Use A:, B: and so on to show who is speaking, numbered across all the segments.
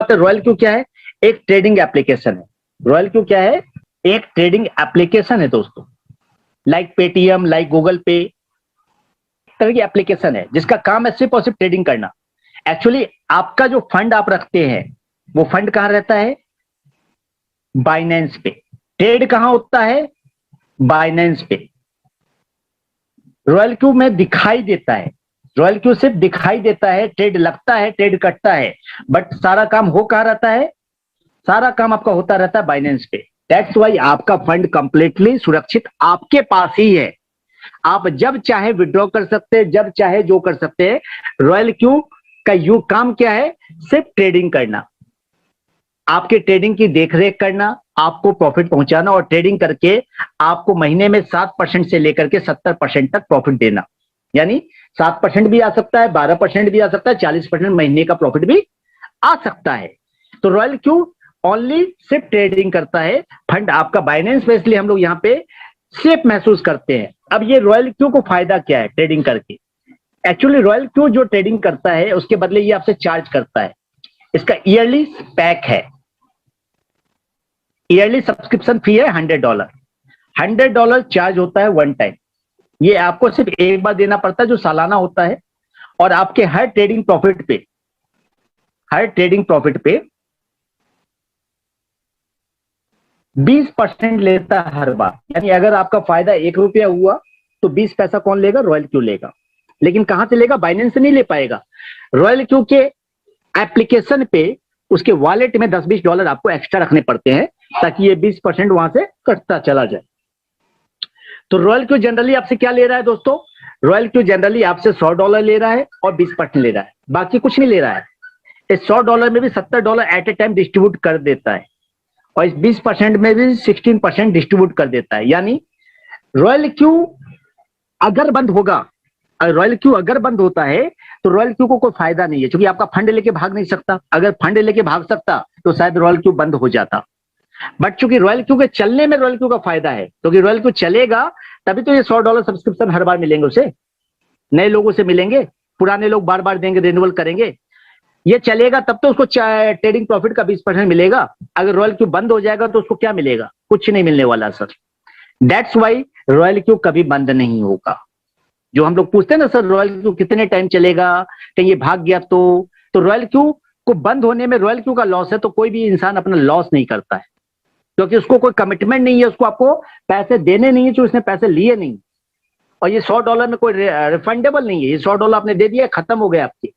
A: बात है, royal Q क्या है? एक ट्रेडिंग एप्लीकेशन है। रॉयल क्यू क्या है? एक ट्रेडिंग एप्लीकेशन है दोस्तों, लाइक पेटीएम, लाइक गूगल पे, तरह की एप्लीकेशन है जिसका काम है सिर्फ और सिर्फ ट्रेडिंग करना। एक्चुअली आपका जो फंड आप रखते हैं वो फंड कहां रहता है? बाइनेंस पे। ट्रेड कहां होता है? बाइनेंस पे। रॉयल क्यू में दिखाई देता है, रॉयल क्यू सिर्फ दिखाई देता है, ट्रेड लगता है, ट्रेड कटता है, बट सारा काम हो कहां रहता है? सारा काम आपका होता रहता है बाइनेंस पे। दैट्स वाई आपका फंड कंप्लीटली सुरक्षित आपके पास ही है। आप जब चाहे विड्रॉ कर सकते हैं, जब चाहे जो कर सकते हैं। रॉयल क्यू का यू काम क्या है? सिर्फ ट्रेडिंग करना, आपके ट्रेडिंग की देखरेख करना, आपको प्रॉफिट पहुंचाना, और ट्रेडिंग करके आपको महीने में 7% से लेकर के 70% तक प्रॉफिट देना। यानी 7% भी आ सकता है, 12% भी आ सकता है, 40% महीने का प्रॉफिट भी आ सकता है। तो रॉयल क्यू ओनली सिर्फ ट्रेडिंग करता है, फंड आपका बाइनेंस पे, इसलिए हम लोग यहाँ पे सेफ महसूस करते हैं। अब ये रॉयल क्यू को फायदा क्या है ट्रेडिंग करके? एक्चुअली रॉयल क्यू जो ट्रेडिंग करता है उसके बदले ये आपसे चार्ज करता है। इसका ईयरली पैक है, ईयरली सब्सक्रिप्शन फी है $100। $100 चार्ज होता है वन टाइम। ये आपको सिर्फ एक बार देना पड़ता है जो सालाना होता है, और आपके हर ट्रेडिंग प्रॉफिट पे 20% लेता है हर बार। यानी अगर आपका फायदा ₹1 हुआ तो 20 पैसा कौन लेगा? रॉयल क्यू लेगा। लेकिन कहां से लेगा? बाइनेंस से नहीं ले पाएगा। रॉयल क्यू के एप्लीकेशन पे उसके वॉलेट में $10-20 आपको एक्स्ट्रा रखने पड़ते हैं ताकि ये 20% वहां से कटता चला जाए। तो रॉयल क्यू जनरली आपसे क्या ले रहा है दोस्तों? रॉयल क्यू जनरली आपसे $100 ले रहा है और 20% ले रहा है, बाकी कुछ नहीं ले रहा है। इस $100 में भी $70 एट ए टाइम डिस्ट्रीब्यूट कर देता है, और इस 20% में भी 16% डिस्ट्रीब्यूट कर देता है। यानी रॉयल क्यू अगर बंद होगा, रॉयल क्यू अगर बंद होता है तो रॉयल क्यू को कोई फायदा नहीं है, क्योंकि आपका फंड लेके भाग नहीं सकता। अगर फंड लेके भाग सकता तो शायद रॉयल क्यू बंद हो जाता। बट चूंकि रॉयल क्यू के चलने में रॉयल क्यू का फायदा है, क्योंकि रॉयल क्यू चलेगा तभी तो ये $100 सब्सक्रिप्शन हर बार मिलेंगे उसे, नए लोगों से मिलेंगे, पुराने लोग बार बार देंगे, रिन्यूअल करेंगे। ये चलेगा तब तो उसको ट्रेडिंग प्रॉफिट का 20% मिलेगा। अगर रॉयल क्यू बंद हो जाएगा तो उसको क्या मिलेगा? कुछ नहीं मिलने वाला sir. That's why royal Q कभी बंद नहीं होगा। जो हम लोग पूछते हैं ना, सर रॉयल क्यू कितने टाइम चलेगा, कहीं ये भाग गया तो रॉयल क्यू को बंद होने में रॉयल क्यू का लॉस है, तो कोई भी इंसान अपना लॉस नहीं करता है, क्योंकि उसको कोई कमिटमेंट नहीं है, उसको आपको पैसे देने नहीं है जो उसने पैसे लिए नहीं, और ये $100 में कोई रिफंडेबल नहीं है। ये $100 आपने दे दिया, खत्म हो गए आपके।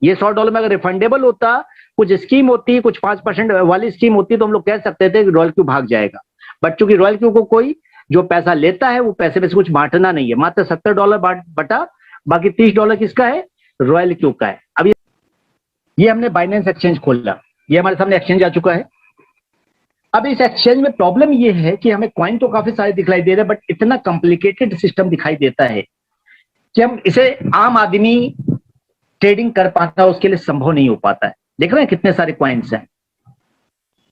A: ये $100 में अगर रिफंडेबल होता, कुछ स्कीम होती, कुछ 5% वाली स्कीम होती, तो हम लोग कह सकते थे कि रॉयल क्यू भाग जाएगा। बट चूंकि रॉयल क्यू को कोई जो पैसा लेता है वो पैसे में से कुछ बांटना नहीं है, मात्र $70 बटा बाकी $30 किसका है? रॉयल क्यू का है। अब ये हमने बाइनेंस एक्सचेंज खोला, ये हमारे सामने एक्सचेंज आ चुका है। अब इस एक्सचेंज में प्रॉब्लम ये है कि हमें कॉइन तो काफी सारे दिखाई दे रहे हैं, बट इतना कॉम्प्लिकेटेड सिस्टम दिखाई देता है कि हम इसे आम आदमी ट्रेडिंग कर पाता है उसके लिए संभव नहीं हो पाता है। देख रहे हैं कितने सारे कॉइन्स हैं,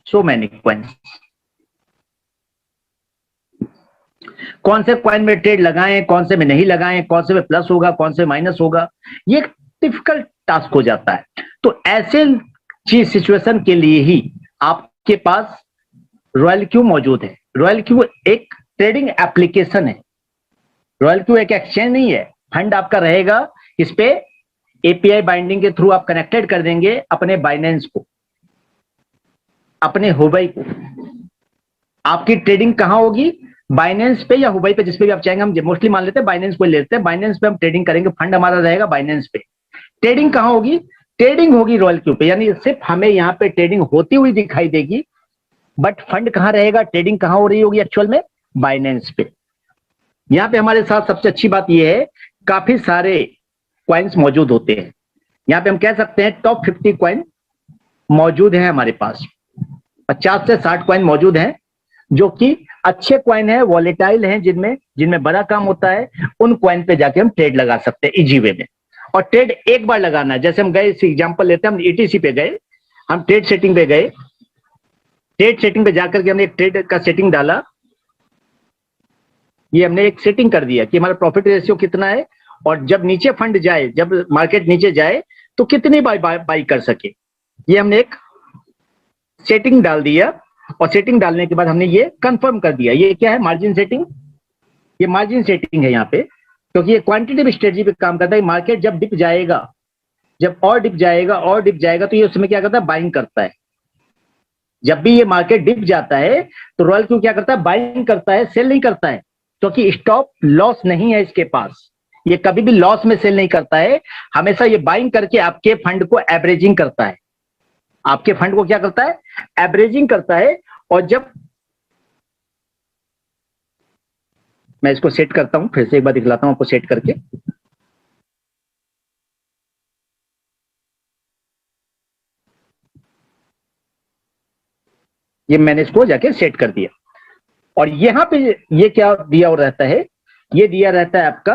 A: सो मैनी कॉइन्स। कौन से कॉइन में ट्रेड लगाएं, कौन से में नहीं लगाएं, कौन से में प्लस होगा, कौन से माइनस होगा, ये एक डिफिकल्ट टास्क हो जाता है। तो ऐसे चीज सिचुएशन के लिए ही आपके पास रॉयल क्यू मौजूद है। रॉयल क्यू एक ट्रेडिंग एप्लीकेशन है, रॉयल क्यू एक एक्सचेंज नहीं है। फंड आपका रहेगा इस पे, एपीआई बाइंडिंग के थ्रू आप कनेक्टेड कर देंगे अपने बाइनेंस को, अपने हुबई को। आपकी ट्रेडिंग कहां होगी? बाइनेंस पे या हुबई पे, जिस पे भी आप चाहेंगे। हम मोस्टली मान लेते हैं बाइनेंस को लेते हैं, बाइनेंस पे हम ट्रेडिंग करेंगे, फंड हमारा रहेगा बाइनेंस पे। ट्रेडिंग कहां होगी? ट्रेडिंग होगी रॉयल क्यू पे। यानी सिर्फ हमें यहाँ पे ट्रेडिंग होती हुई दिखाई देगी, बट फंड कहां रहेगा, ट्रेडिंग कहां हो रही होगी एक्चुअल में? बाइनेंस पे। यहाँ पे हमारे साथ सबसे अच्छी बात यह है, काफी सारे कॉइन्स मौजूद होते हैं। यहाँ पे हम कह सकते हैं टॉप 50 कॉइन मौजूद है हमारे पास। 50 से 60 कॉइन मौजूद हैं जो कि अच्छे कॉइन है, वॉलेटाइल हैं, जिनमें बड़ा काम होता है। उन कॉइन पे जाके हम ट्रेड लगा सकते हैं इजी वे में। और ट्रेड एक बार लगाना है। जैसे हम गए, इस एग्जांपल लेते हैं, हम ईटीसी पे गए, हम ट्रेड सेटिंग पे गए, ट्रेड सेटिंग पे जाकर के हमने एक ट्रेड का सेटिंग डाला। ये हमने एक सेटिंग कर दिया कि हमारा प्रॉफिट रेशियो कितना है, और जब नीचे फंड जाए, जब मार्केट नीचे जाए तो कितनी बाई कर सके। ये हमने एक सेटिंग डाल दिया और सेटिंग डालने के बाद हमने ये कंफर्म कर दिया। ये क्या है? Margin setting. ये मार्जिन सेटिंग है यहाँ पे, क्योंकि ये क्वांटिटेटिव स्ट्रेटजी पे काम करता है। मार्केट जब डिप जाएगा, जब और डिप जाएगा और डिप जाएगा, तो ये उसमें क्या करता है? बाइंग करता है। जब भी ये मार्केट डिप जाता है तो रॉयल क्यू क्या करता है? बाइंग करता है, सेल नहीं करता है, क्योंकि स्टॉप लॉस नहीं है इसके पास। ये कभी भी लॉस में सेल नहीं करता है, हमेशा ये बाइंग करके आपके फंड को एवरेजिंग करता है। आपके फंड को क्या करता है? एवरेजिंग करता है। और जब मैं इसको सेट करता हूं, फिर से एक बार दिखलाता हूं आपको सेट करके। ये मैंने इसको जाके सेट कर दिया। और यहां पे ये क्या दिया और रहता है? ये दिया रहता है आपका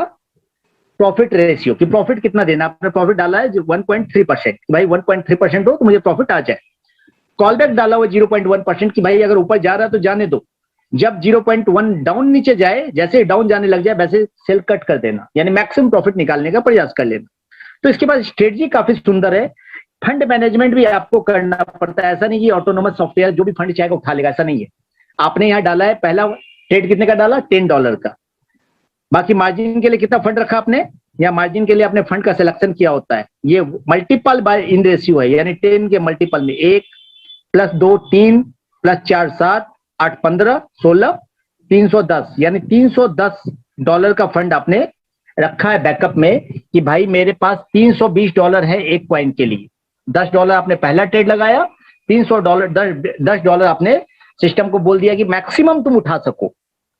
A: प्रॉफिट रेशियो, कि प्रॉफिट कितना देना। आपने प्रॉफिट डाला है 1.3%, भाई 1.3% हो तो मुझे प्रॉफिट आ जाए। कॉल बैक डाला हुआ 0.1%, कि भाई अगर ऊपर जा रहा है तो जाने दो, जब 0.1 डाउन नीचे जाए, जैसे डाउन जाने लग जाए वैसे सेल कट कर देना, यानी मैक्सिमम प्रॉफिट निकालने का प्रयास कर लेना। तो इसके बाद स्ट्रेटजी काफी सुंदर है। फंड मैनेजमेंट भी आपको करना पड़ता है। ऐसा नहीं कि ऑटोनोमस सॉफ्टवेयर जो भी फंड चाहेगा उठा लेगा, ऐसा नहीं है। आपने यहां डाला है, पहला ट्रेड कितने का डाला? $10 का। बाकी मार्जिन के लिए कितना फंड रखा आपने? या मार्जिन के लिए आपने फंड का सिलेक्शन किया होता है। ये मल्टीपल बाय इन रेशियो है, यानी 10 के मल्टीपल में 1 + 2 3 + 4 7 8 15 16 310, यानी $310 का फंड आपने रखा है बैकअप में, कि भाई मेरे पास $320 है एक कॉइन के लिए। $10 आपने पहला ट्रेड लगाया, $300 $10 आपने सिस्टम को बोल दिया कि मैक्सिमम तुम उठा सको।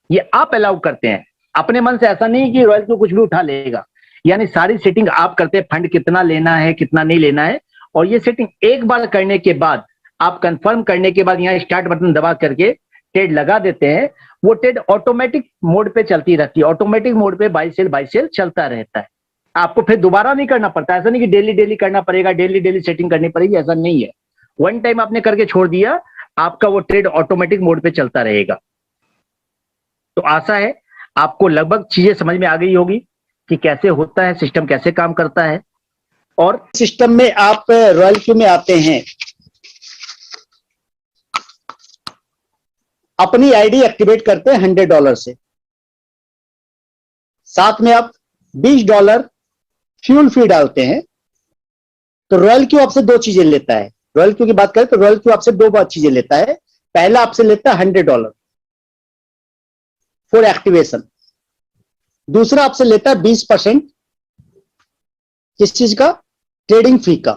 A: ये आप अलाउ करते हैं अपने मन से, ऐसा नहीं कि रॉयल को कुछ भी उठा लेगा। यानी सारी सेटिंग आप करते हैं, फंड कितना लेना है कितना नहीं लेना है। और ये सेटिंग एक बार करने के बाद, आप कंफर्म करने के बाद यहाँ स्टार्ट बटन दबा करके ट्रेड लगा देते हैं। वो ट्रेड ऑटोमेटिक मोड पे चलती रहती है। ऑटोमेटिक मोड पे बाई सेल चलता रहता है। आपको फिर दोबारा नहीं करना पड़ता। ऐसा नहीं कि डेली डेली करना पड़ेगा, डेली डेली सेटिंग करनी पड़ेगी, ऐसा नहीं है। वन टाइम आपने करके छोड़ दिया, आपका वो ट्रेड ऑटोमेटिक मोड पे चलता रहेगा। तो आशा है आपको लगभग चीजें समझ में आ गई होगी कि कैसे होता है, सिस्टम कैसे काम करता है। और सिस्टम में आप रॉयल क्यू में आते हैं, अपनी आईडी एक्टिवेट करते हैं $100 से, साथ में आप $20 फ्यूल फी डालते हैं। तो रॉयल क्यू आपसे दो चीजें लेता है। रॉयल क्यू की बात करें तो रॉयल क्यू आपसे दो बात चीजें लेता है। पहला आपसे लेता है $100 फॉर एक्टिवेशन। दूसरा आपसे लेता है 20% किस चीज का? ट्रेडिंग फी का,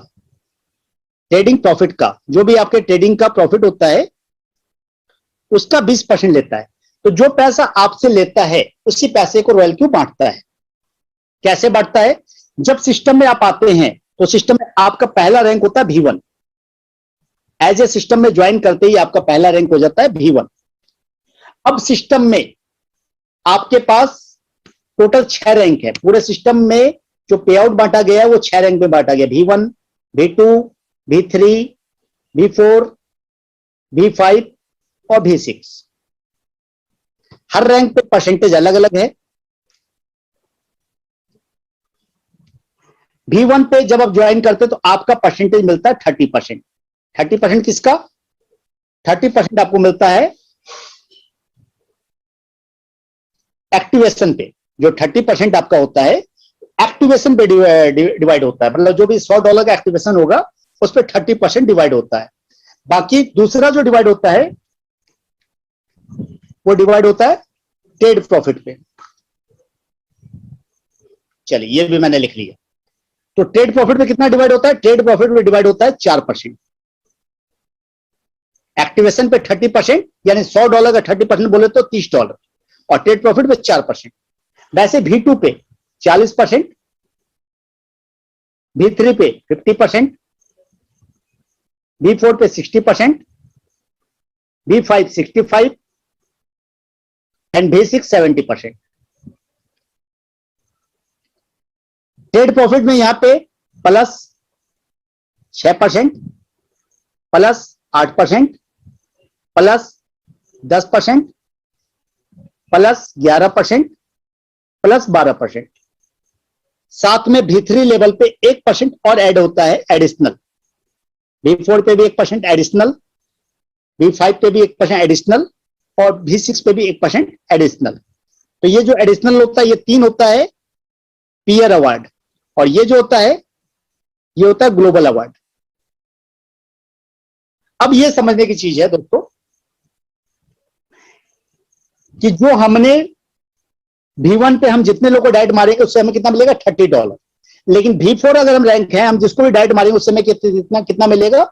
A: ट्रेडिंग प्रॉफिट का। जो भी आपके ट्रेडिंग का प्रॉफिट होता है उसका 20% लेता है। तो जो पैसा आपसे लेता है उसी पैसे को रॉयल क्यू बांटता है। कैसे बांटता है? जब सिस्टम में आप आते हैं तो सिस्टम में आपका पहला रैंक होता है V1। एज ए सिस्टम में ज्वाइन करते ही आपका पहला रैंक हो जाता है V1। अब सिस्टम में आपके पास टोटल 6 रैंक है। पूरे सिस्टम में जो पे आउट बांटा गया है वो 6 रैंक में बांटा गया। V1, V2, V3, V4, V5 और V6। हर रैंक पे परसेंटेज अलग अलग है। V1 पे जब आप ज्वाइन करते तो आपका परसेंटेज मिलता है 30%। 30% किसका? 30% आपको मिलता है एक्टिवेशन पे। जो 30% आपका होता है एक्टिवेशन पे डिवाइड होता है। मतलब जो भी $100 का एक्टिवेशन होगा उस पर 30% डिवाइड होता है। बाकी दूसरा जो डिवाइड होता है वो डिवाइड होता है ट्रेड प्रॉफिट पे। चलिए ये भी मैंने लिख लिया। तो ट्रेड प्रॉफिट में कितना डिवाइड होता है? ट्रेड प्रॉफिट में डिवाइड होता है 4%। एक्टिवेशन पे 30%, यानी $100 का 30% बोले तो $30, और ट्रेड प्रॉफिट पे 4%। वैसे V2 पे 40%, V3 पे 50%, V4 पे 60%, V5 65% and V6 70%। Trade profit में यहां पे plus 6%, plus 8%, plus 10%, plus 11%, plus 12%। साथ में V3 लेवल पे 1% और ऐड होता है एडिशनल।
B: V4 पे भी 1% एडिशनल, V5 पे भी 1% एडिशनल और V6 पे भी 1% एडिशनल। तो ये जो एडिशनल होता है ये 3 होता है पीयर अवार्ड, और ये जो होता है ये होता है ग्लोबल अवार्ड। अब ये समझने की चीज है दोस्तों कि जो हमने V1 पे हम जितने लोगों को डायरेक्ट मारेंगे उससे हमें कितना मिलेगा $30, लेकिन V4 अगर हम रैंक है, हम जिसको भी डायरेक्ट मारेंगे उससे हमें कितना मिलेगा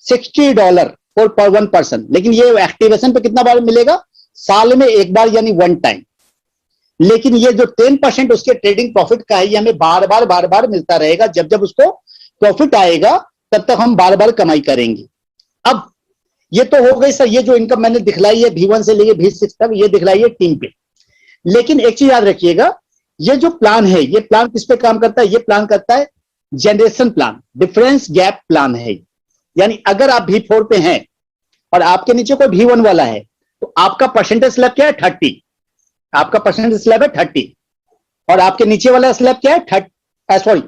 B: $60 पर 1 पर्सन। लेकिन ये एक्टिवेशन पे कितना बार मिलेगा? साल में एक बार, यानी 1 टाइम। लेकिन ये जो 10% उसके ट्रेडिंग प्रॉफिट का है ये हमें बार बार मिलता रहेगा। जब जब उसको प्रॉफिट आएगा तब तक हम बार बार कमाई करेंगे। अब ये तो हो गई सर, ये जो इनकम मैंने दिखलाई है V1 से लेके V6 तक, ये दिखलाई है टीम पे। लेकिन एक चीज याद रखिएगा, ये जो प्लान है ये प्लान किस पे काम करता है? ये प्लान करता है generation plan, difference gap plan है। यानी अगर आप V4 पे हैं और आपके नीचे कोई V1 वाला है तो आपका परसेंटेज स्लैब क्या है? 30। आपका परसेंटेज स्लैब है 30 और आपके नीचे वाला स्लैब क्या है? सॉरी,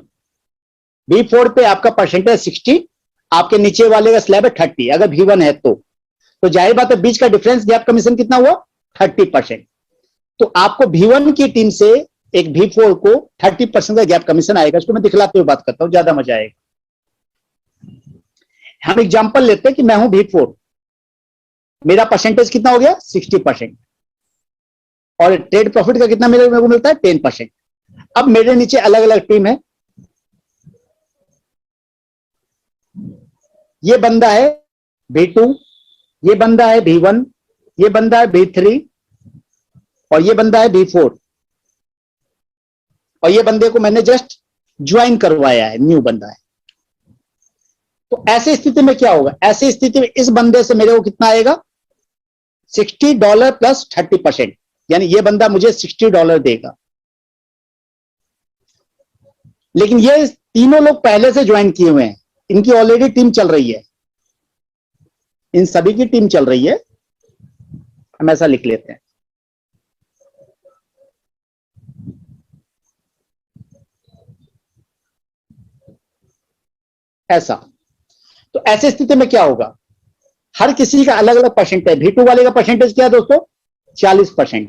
B: V4 पे आपका परसेंटेज 60, आपके नीचे वाले का स्लैब है 30 अगर V1 है तो जाहिर बात है बीच का डिफरेंस गैप कमीशन कितना हुआ? 30%। तो आपको V1 की टीम से एक V4 को 30% का गैप कमीशन आएगा। इसको मैं दिखलाते हुए बात करता हूं, ज्यादा मजा आएगा। हम एग्जांपल लेते हैं कि मैं हूं V4, मेरा परसेंटेज कितना हो गया? 60%, और ट्रेड प्रॉफिट का कितना मेरे को मिलता है? 10%। अब मेरे नीचे अलग अलग टीम है। ये बंदा है V2, ये बंदा है V1, ये बंदा है V3 और ये बंदा है V4, और ये बंदे को मैंने जस्ट ज्वाइन करवाया है, न्यू बंदा है। तो ऐसी स्थिति में क्या होगा? ऐसी स्थिति में इस बंदे से मेरे को कितना आएगा? $60 प्लस 30%, यानी ये बंदा मुझे $60 देगा। लेकिन ये तीनों लोग पहले से ज्वाइन किए हुए हैं, इनकी ऑलरेडी टीम चल रही है, इन सभी की टीम चल रही है। हम ऐसा लिख लेते हैं, ऐसा। तो ऐसी स्थिति में क्या होगा? हर किसी का अलग अलग परसेंटेज। V2 वाले का परसेंटेज क्या है दोस्तों? 40%।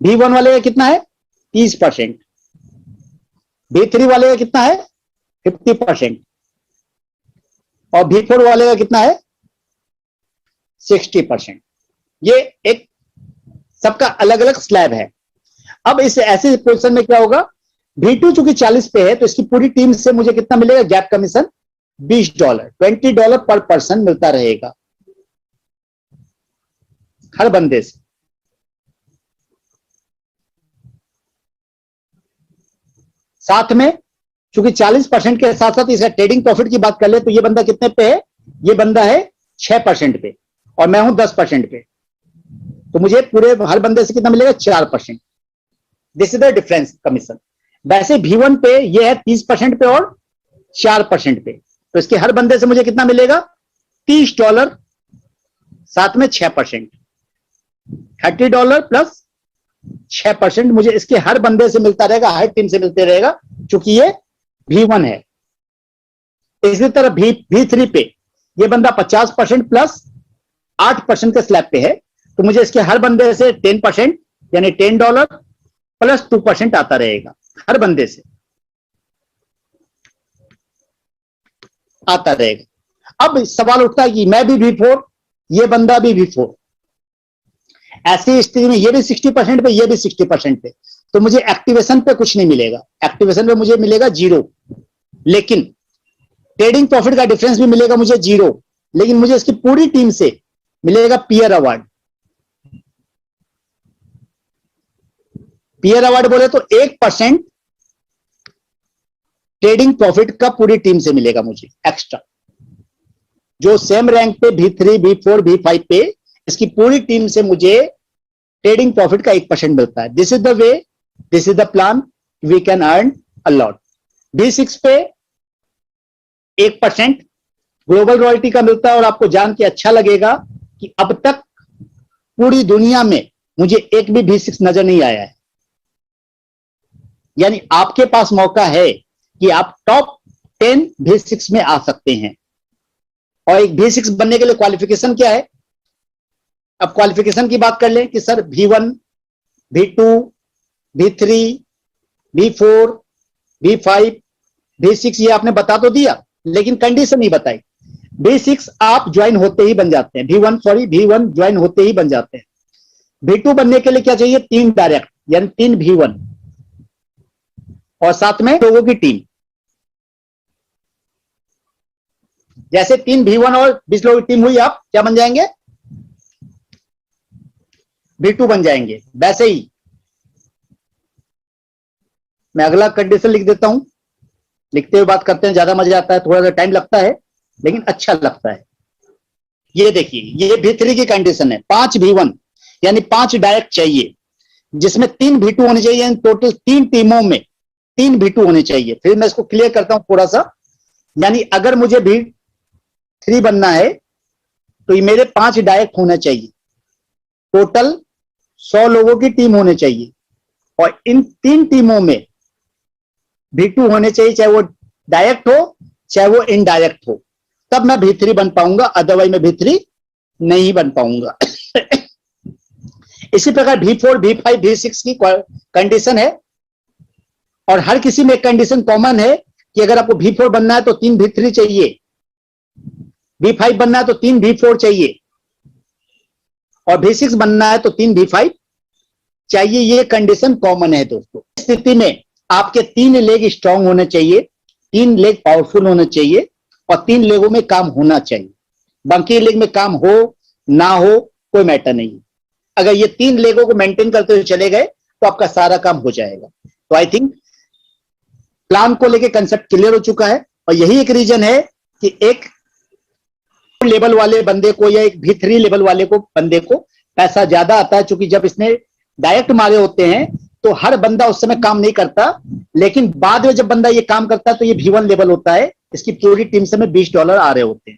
B: V1 वाले का कितना है? 30%। V3 वाले का कितना है? 50%। और V4 वाले का कितना है? 60%। ये एक सबका अलग अलग स्लैब है। अब इस ऐसे पोजीशन में क्या होगा? V2 चूंकि 40 पे है तो इसकी पूरी टीम से मुझे कितना मिलेगा? गैप कमीशन $20, $20 पर पर्सन मिलता रहेगा हर बंदे से। साथ में चूंकि 40% के साथ साथ इसका ट्रेडिंग प्रॉफिट की बात कर ले तो ये बंदा कितने पे है? ये बंदा है 6% पे और मैं हूं 10% पे। तो मुझे पूरे हर बंदे से कितना मिलेगा? 4%। This is the difference commission. वैसे V1 पे ये है 30% पे और 4% पे, तो इसके हर बंदे से मुझे कितना मिलेगा? $30, साथ में 6%, $30 प्लस 6% मुझे इसके हर बंदे से मिलता रहेगा, हर टीम से मिलते रहेगा, क्योंकि ये V1 है। इसी तरह V3 पे ये बंदा 50% प्लस 8% के स्लैब पे है, तो मुझे इसके हर बंदे से 10% यानी $10 प्लस 2% आता रहेगा, हर बंदे से आता रहेगा। अब सवाल उठता है कि मैं भी V4, ये बंदा भी V4, ऐसी स्थिति में ये भी 60% पे, ये भी 60% पे, तो मुझे एक्टिवेशन पे कुछ नहीं मिलेगा। एक्टिवेशन पे मुझे मिलेगा 0, लेकिन ट्रेडिंग प्रॉफिट का डिफरेंस भी मिलेगा मुझे 0, लेकिन मुझे इसकी पूरी टीम से मिलेगा पीयर अवार्ड। पीयर अवार्ड बोले तो 1% ट्रेडिंग प्रॉफिट का पूरी टीम से मिलेगा मुझे एक्स्ट्रा। जो सेम रैंक पे V3, V4, V5 पे, इसकी पूरी टीम से मुझे ट्रेडिंग प्रॉफिट का 1% मिलता है। This is the way, this is the plan, we can earn a lot. V6 पे 1% ग्लोबल रॉयल्टी का मिलता है, और आपको जान के अच्छा लगेगा कि अब तक पूरी दुनिया में मुझे एक भी V6 नजर नहीं आया है। यानी आपके पास मौका है कि आप टॉप 10 V6 में आ सकते हैं। और एक V6 बनने के लिए क्वालिफिकेशन क्या है? अब क्वालिफिकेशन की बात कर लें कि sir V1, V2, V3, V4, V5, V6 ये आपने बता तो दिया, लेकिन कंडीशन नहीं बताई। V6 आप ज्वाइन होते ही बन जाते हैं, V1 ज्वाइन होते ही बन जाते हैं। V2 बनने के लिए क्या चाहिए? 3 डायरेक्ट, यानी 3 V1 और साथ में लोगों की टीम। जैसे 3 V1 और 20 लोगों की टीम हुई, आप क्या बन जाएंगे? V2 बन जाएंगे। वैसे ही मैं अगला कंडीशन लिख देता हूं, लिखते हुए बात करते हैं, ज्यादा मजा आता है, थोड़ा सा टाइम लगता है लेकिन अच्छा लगता है। ये देखिए, ये V3 की कंडीशन है, 5 V1 यानी 5 डायरेक्ट चाहिए, जिसमें 3 V2 होने चाहिए, यानी टोटल 3 टीमों में 3 V2 होने चाहिए। फिर मैं इसको क्लियर करता हूं थोड़ा सा, यानी अगर मुझे V3 बनना है तो ये मेरे 5 डायरेक्ट होना चाहिए, टोटल 100 लोगों की टीम होने चाहिए, और इन 3 टीमों में V2 होने चाहिए, चाहे वो डायरेक्ट हो चाहे वो इनडायरेक्ट हो, तब मैं V3 बन पाऊंगा, अदरवाइज मैं V3 नहीं बन पाऊंगा। इसी प्रकार V4, V5, V6 की कंडीशन है, और हर किसी में एक कंडीशन कॉमन है कि अगर आपको V4 बनना है तो 3 V3 चाहिए, V5 बनना है तो 3 V4 चाहिए, और V6 बनना है तो 3 V5 चाहिए। ये कंडीशन कॉमन है दोस्तों। इस स्थिति में आपके 3 लेग स्ट्रांग होने चाहिए, 3 लेग पावरफुल होने चाहिए, और 3 लेगों में काम होना चाहिए। बाकी लेग में काम हो ना हो कोई मैटर नहीं। अगर ये 3 लेगों को मेंटेन करते हुए चले गए तो आपका सारा काम हो जाएगा। तो आई थिंक प्लान को लेके कंसेप्ट क्लियर हो चुका है, और यही एक रीजन है कि एक लेवल वाले बंदे को या एक V3 लेवल वाले को बंदे को पैसा ज्यादा आता है, क्योंकि जब इसने डायरेक्ट मारे होते हैं तो हर बंदा उस समय काम नहीं करता, लेकिन बाद में जब बंदा ये काम करता है तो ये V1 लेवल होता है, इसकी पूरी टीम से में $20 आ रहे होते हैं।